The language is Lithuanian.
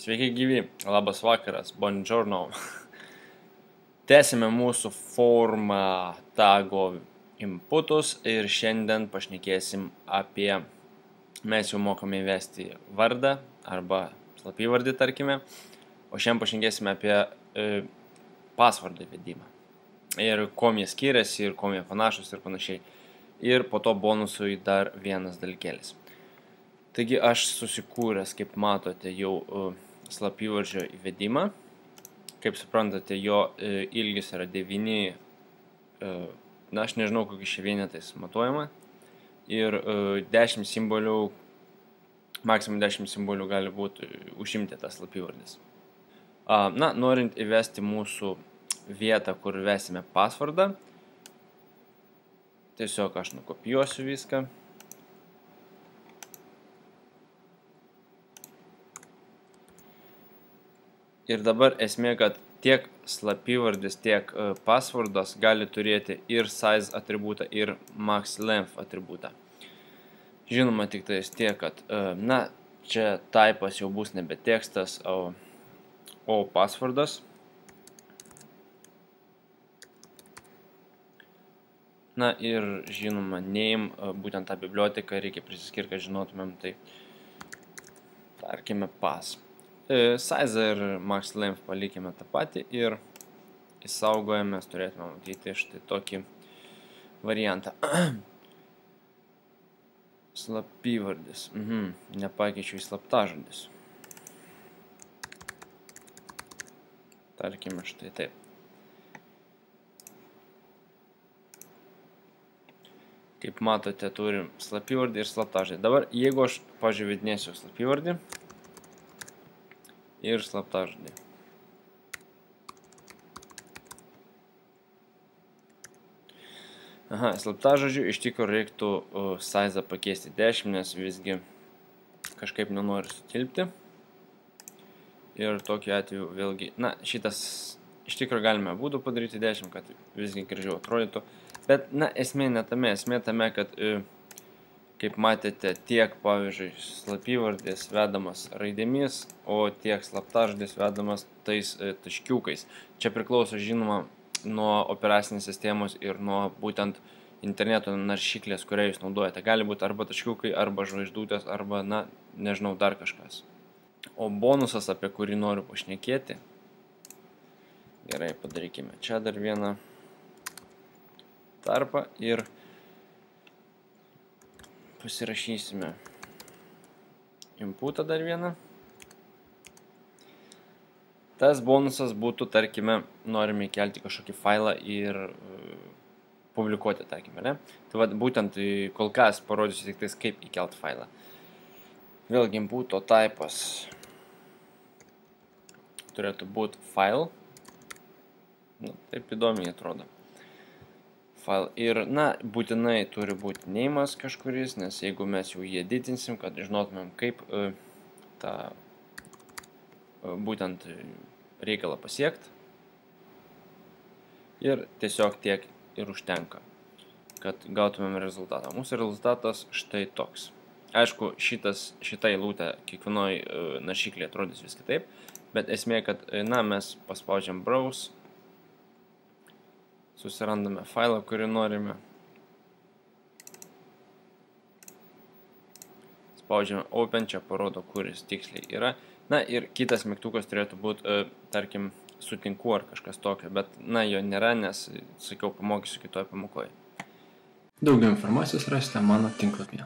Sveiki gyvi, labas vakaras, buongiorno. Tęsime mūsų formą tago inputus ir šiandien pašnekėsim apie, mes jau mokame įvesti vardą arba slapyvardį, tarkime, o šiandien pašnekėsime apie pasvardą įvedimą ir kuom jie skiriasi ir kuom jie panašus ir panašiai. Ir po to bonusui dar vienas dalykėlis. Taigi aš susikūręs, kaip matote, jau slapyvardžio įvedimą. Kaip suprantate, jo ilgis yra 9, aš nežinau, kokiais čia vienetais matuojama. Ir 10 simbolių, maksimum 10 simbolių gali būti užimti tas slapyvardis. Norint įvesti mūsų vietą, kur vesime pasvardą, tiesiog aš nukopijuosiu viską. Ir dabar esmė, kad tiek slapyvardis, tiek pasvardas gali turėti ir size atributą, ir max length atributą. Žinoma, tik tais tiek, kad, čia typas jau bus nebe tekstas, o pasvardas. Ir žinoma, name, būtent tą biblioteką reikia prisiskirti, kad žinotumėm, tai tarkime pas. Size ir max length palikime tą patį ir įsaugojame, mes turėtume matyti štai tokį variantą. Slapyvardis. Nepakeičiu į slaptažodis. Tarkime štai taip. Kaip matote, turim slapyvardį ir slaptažodį. Dabar, jeigu aš pažiūrėdinėsiu slapyvardį ir slaptažodį. Slaptažodžių iš tikrųjų reiktų size pakeisti 10, nes visgi kažkaip nenori sutilpti. Ir tokiu atveju vėlgi, šitas iš tikrųjų galime būdų padaryti 10, kad visgi gražiau atrodytų. Bet, esmė ne tame, esmė tame, kad, kaip matėte, tiek, pavyzdžiui, slapyvardis vedamas raidėmis, o tiek slaptažodis vedamas tais taškiukais. Čia priklauso, žinoma, nuo operacinės sistemos ir nuo būtent interneto naršyklės, kurią jūs naudojate. Gali būti arba taškiukai, arba žvaigždutės, arba, nežinau, dar kažkas. O bonusas, apie kurį noriu pašnekėti, gerai, padarykime čia dar vieną tarpą ir pasirašysime inputą dar vieną. Tas bonusas būtų, tarkime, norime įkelti kažkokį failą ir publikuoti, tarkime, ne? Tai būtent kol kas parodysiu tik tais, kaip įkelti failą. Vėlgi inputo typas turėtų būti file. Taip įdomiai atrodo. File. Ir, būtinai turi būti name'as kažkuris, nes jeigu mes jau jį editinsim, kad žinotumėm, kaip tą būtent reikalą pasiekti. Ir tiesiog tiek ir užtenka, kad gautumėm rezultatą. Mūsų rezultatas štai toks. Aišku, šitą eilutę kiekvienoj naršyklėje atrodys vis kitaip, bet esmė, kad, mes paspaudžiam browse, susirandame failą, kurį norime. Spaudžiame open, čia parodo, kuris tiksliai yra. Ir kitas mygtukas turėtų būti, tarkim, sutinku ar kažkas tokio, bet, jo nėra, nes, sakiau, pamokysiu kitoje pamokoje. Daugiau informacijos rasite mano tinklapyje.